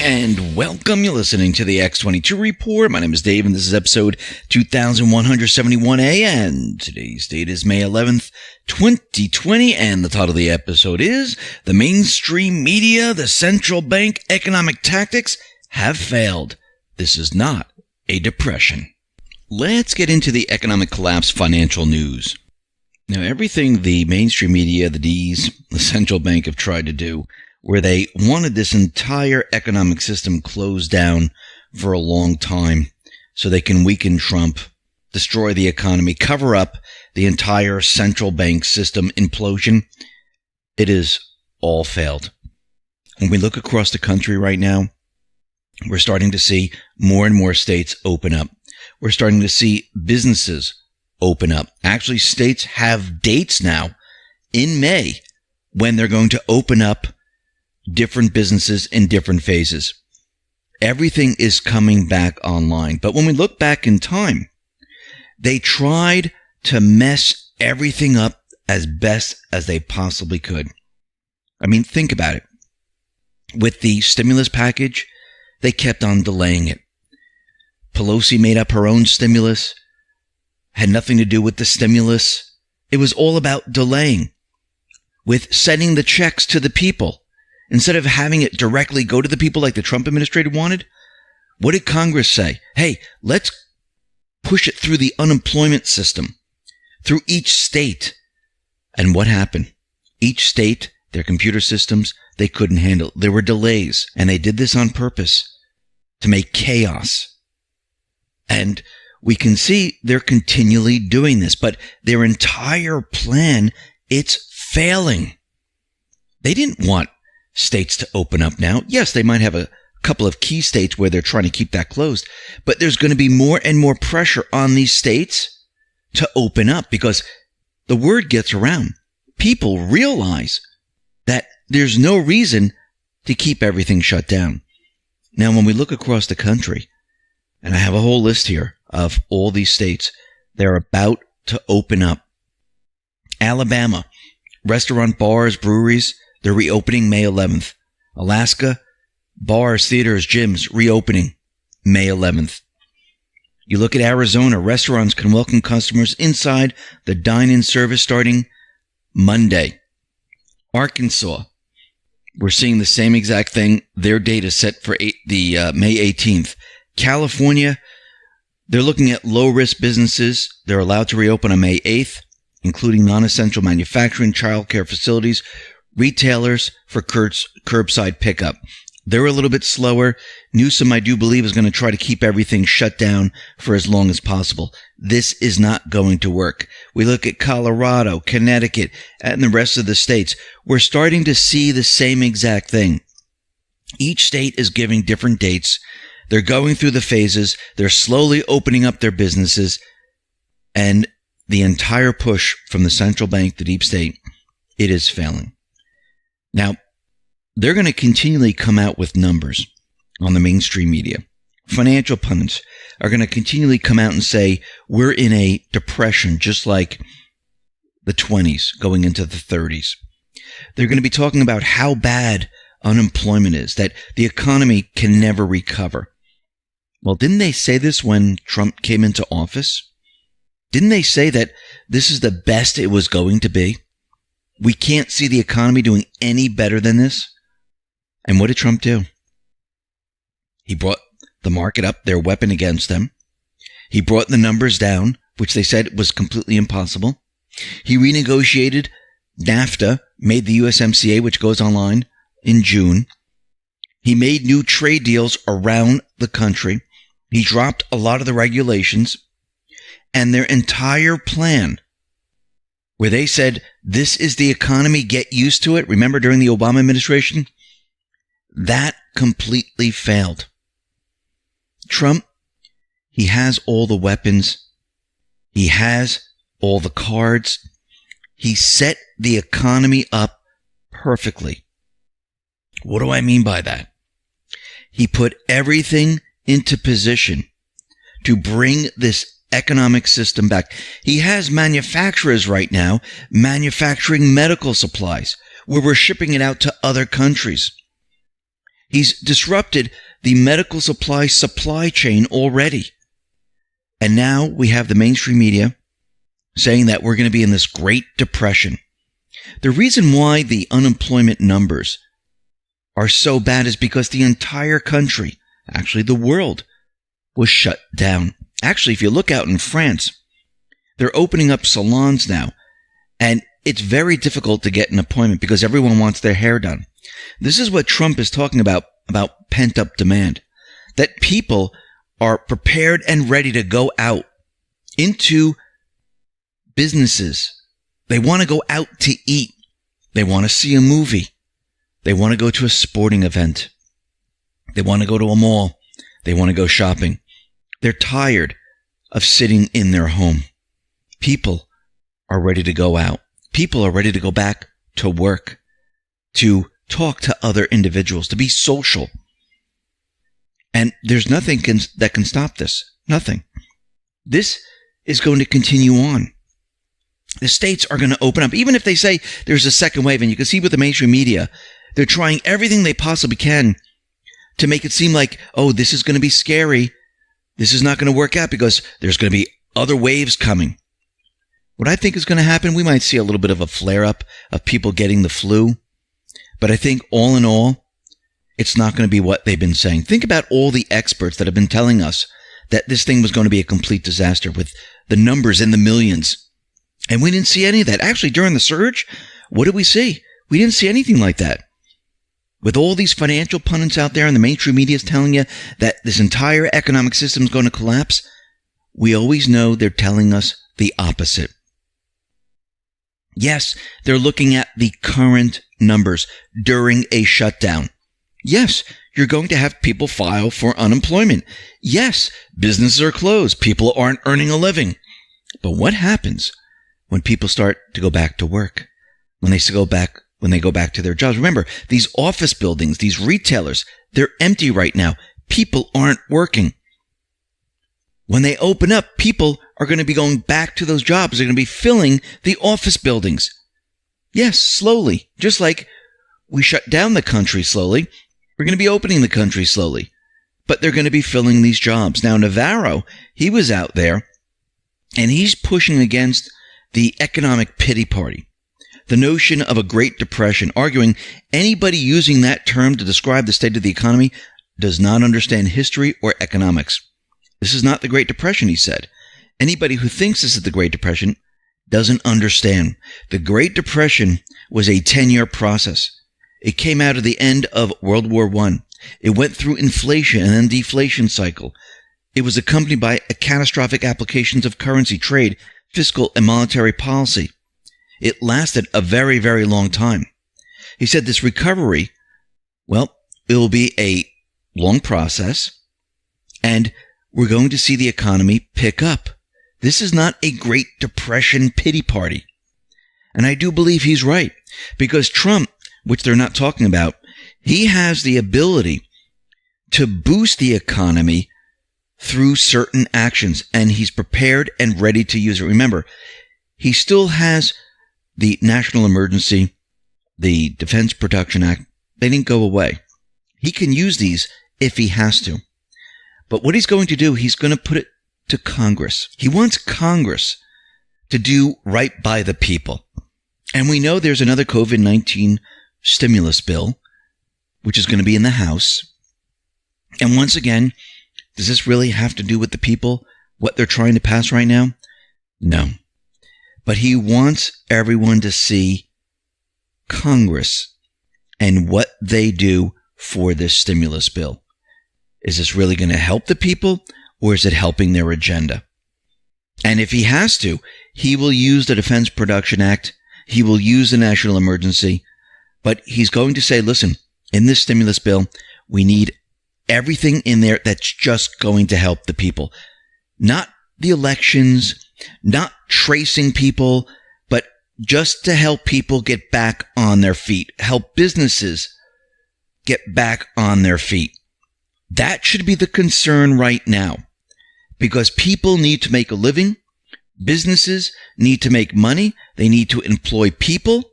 and welcome. You're listening to the X22 Report. My name is Dave, and this is episode 2171A, and today's date is May 11th, 2020, and the title of the episode is The Mainstream Media, the Central Bank Economic Tactics Have Failed. This is not a depression. Let's get into the economic collapse financial news. Now, everything the mainstream media, the D's, the central bank have tried to do, where they wanted this entire economic system closed down for a long time so they can weaken Trump, destroy the economy, cover up the entire central bank system implosion. It has all failed. When we look across the country right now, we're starting to see more and more states open up. We're starting to see businesses open up. Actually, states have dates now in May when they're going to open up different businesses in different phases. Everything is coming back online. But when we look back in time, they tried to mess everything up as best as they possibly could. I mean, think about it. With the stimulus package, they kept on delaying it. Pelosi made up her own stimulus, had nothing to do with the stimulus. It was all about delaying. With sending the checks to the people, instead of having it directly go to the people like the Trump administration wanted, what did Congress say? Hey, let's push it through the unemployment system, through each state. And what happened? Each state, their computer systems, they couldn't handle. There were delays, and they did this on purpose to make chaos. And we can see they're continually doing this, but their entire plan, it's failing. They didn't want states to open up now. Yes, they might have a couple of key states where they're trying to keep that closed, but there's going to be more and more pressure on these states to open up because the word gets around. People realize that there's no reason to keep everything shut down. Now, when we look across the country, and I have a whole list here of all these states, they're about to open up. Alabama, restaurant, bars, breweries, they're reopening May 11th. Alaska, bars, theaters, gyms, reopening May 11th. You look at Arizona, restaurants can welcome customers inside the dine-in service starting Monday. Arkansas, we're seeing the same exact thing. Their date is set for the May 18th. California, they're looking at low-risk businesses. They're allowed to reopen on May 8th, including non-essential manufacturing, childcare facilities, retailers for curbside pickup. They're a little bit slower. Newsom, I do believe, is going to try to keep everything shut down for as long as possible. This is not going to work. We look at Colorado, Connecticut, and the rest of the states. We're starting to see the same exact thing. Each state is giving different dates. They're going through the phases. They're slowly opening up their businesses. And the entire push from the central bank, the deep state, it is failing. Now, they're going to continually come out with numbers on the mainstream media. Financial pundits are going to continually come out and say, we're in a depression, just like the 20s going into the 30s. They're going to be talking about how bad unemployment is, that the economy can never recover. Well, didn't they say this when Trump came into office? Didn't they say that this is the best it was going to be? We can't see the economy doing any better than this. And what did Trump do? He brought the market up, their weapon against them. He brought the numbers down, which they said was completely impossible. He renegotiated NAFTA, made the USMCA, which goes online in June. He made new trade deals around the country. He dropped a lot of the regulations. And their entire plan, where they said, this is the economy, get used to it. Remember during the Obama administration? That completely failed. Trump, he has all the weapons. He has all the cards. He set the economy up perfectly. What do I mean by that? He put everything into position to bring this economic system back. He has manufacturers right now manufacturing medical supplies where we're shipping it out to other countries. He's disrupted the medical supply chain already. And now we have the mainstream media saying that we're going to be in this Great Depression. The reason why the unemployment numbers are so bad is because the entire country, actually the world, was shut down. Actually, if you look out in France, they're opening up salons now, and it's very difficult to get an appointment because everyone wants their hair done. This is what Trump is talking about pent-up demand, that people are prepared and ready to go out into businesses. They want to go out to eat. They want to see a movie. They want to go to a sporting event. They want to go to a mall. They want to go shopping. They're tired of sitting in their home. People are ready to go out. People are ready to go back to work, to talk to other individuals, to be social. And there's nothing that can stop this. Nothing. This is going to continue on. The states are going to open up. Even if they say there's a second wave, and you can see with the mainstream media, they're trying everything they possibly can to make it seem like, oh, this is going to be scary. This is not going to work out because there's going to be other waves coming. What I think is going to happen, we might see a little bit of a flare-up of people getting the flu. But I think all in all, it's not going to be what they've been saying. Think about all the experts that have been telling us that this thing was going to be a complete disaster with the numbers in the millions. And we didn't see any of that. Actually, during the surge, what did we see? We didn't see anything like that. With all these financial pundits out there and the mainstream media is telling you that this entire economic system is going to collapse, we always know they're telling us the opposite. Yes, they're looking at the current numbers during a shutdown. Yes, you're going to have people file for unemployment. Yes, businesses are closed. People aren't earning a living. But what happens when people start to go back to work? When they go back to their jobs? Remember, these office buildings, these retailers, they're empty right now. People aren't working. When they open up, people are going to be going back to those jobs. They're going to be filling the office buildings. Yes, slowly. Just like we shut down the country slowly, we're going to be opening the country slowly. But they're going to be filling these jobs. Now, Navarro, he was out there, and he's pushing against the economic pity party. The notion of a Great Depression, arguing anybody using that term to describe the state of the economy does not understand history or economics. This is not the Great Depression, he said. Anybody who thinks this is the Great Depression doesn't understand. The Great Depression was a 10-year process. It came out of the end of World War I. It went through inflation and then deflation cycle. It was accompanied by a catastrophic applications of currency, trade, fiscal, and monetary policy. It lasted a very, very long time. He said this recovery, well, it will be a long process, and we're going to see the economy pick up. This is not a Great Depression pity party. And I do believe he's right, because Trump, which they're not talking about, he has the ability to boost the economy through certain actions, and he's prepared and ready to use it. Remember, he still has the national emergency, the Defense Production Act. They didn't go away. He can use these if he has to. But what he's going to do, he's going to put it to Congress. He wants Congress to do right by the people. And we know there's another COVID-19 stimulus bill, which is going to be in the House. And once again, does this really have to do with the people, what they're trying to pass right now? No. But he wants everyone to see Congress and what they do for this stimulus bill. Is this really going to help the people, or is it helping their agenda? And if he has to, he will use the Defense Production Act. He will use the national emergency. But he's going to say, listen, in this stimulus bill, we need everything in there that's just going to help the people. Not the elections, not tracing people, but just to help people get back on their feet. Help businesses get back on their feet. That should be the concern right now, because people need to make a living. Businesses need to make money. They need to employ people.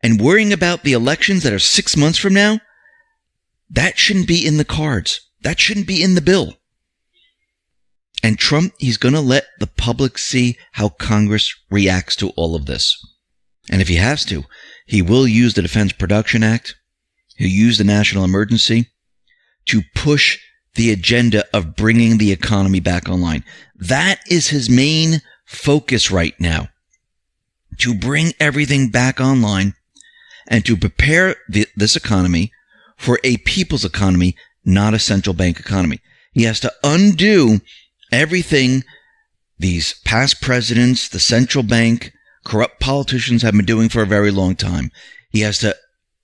And worrying about the elections that are 6 months from now, That shouldn't be in the cards. That shouldn't be in the bill. And Trump, he's going to let the public see how Congress reacts to all of this. And if he has to, he will use the Defense Production Act. He'll use the national emergency to push the agenda of bringing the economy back online. That is his main focus right now, to bring everything back online and to prepare this economy for a people's economy, not a central bank economy. He has to undo everything these past presidents, the central bank, corrupt politicians have been doing for a very long time. He has to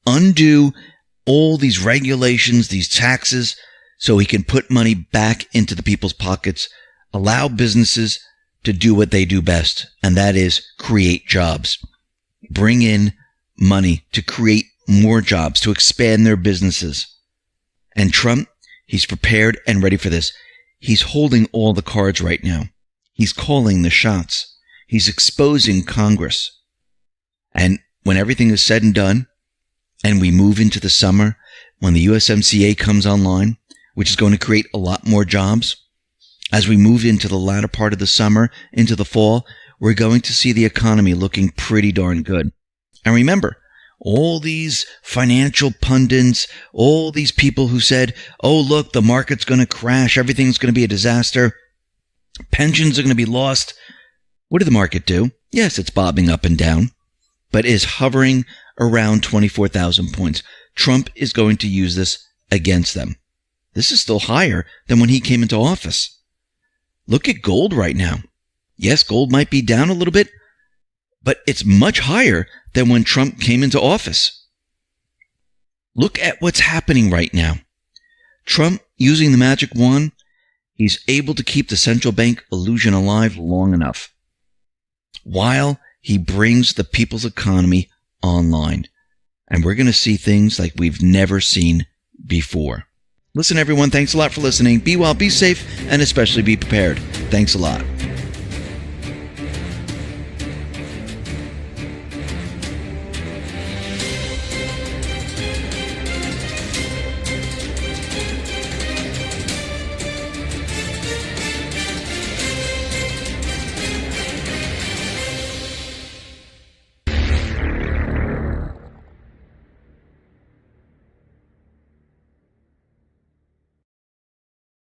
undo all these regulations, these taxes, so he can put money back into the people's pockets, allow businesses to do what they do best, and that is create jobs. Bring in money to create more jobs, to expand their businesses. And Trump, he's prepared and ready for this. He's holding all the cards right now. He's calling the shots. He's exposing Congress. And when everything is said and done, and we move into the summer, when the USMCA comes online, which is going to create a lot more jobs, as we move into the latter part of the summer, into the fall, we're going to see the economy looking pretty darn good. And remember, all these financial pundits, all these people who said, oh, look, the market's going to crash, everything's going to be a disaster, pensions are going to be lost. What did the market do? Yes, it's bobbing up and down, but is hovering around 24,000 points. Trump is going to use this against them. This is still higher than when he came into office. Look at gold right now. Yes, gold might be down a little bit, but it's much higher than when Trump came into office. Look at what's happening right now. Trump, using the magic wand, he's able to keep the central bank illusion alive long enough while he brings the people's economy online. And we're going to see things like we've never seen before. Listen, everyone, thanks a lot for listening. Be well, be safe, and especially be prepared. Thanks a lot.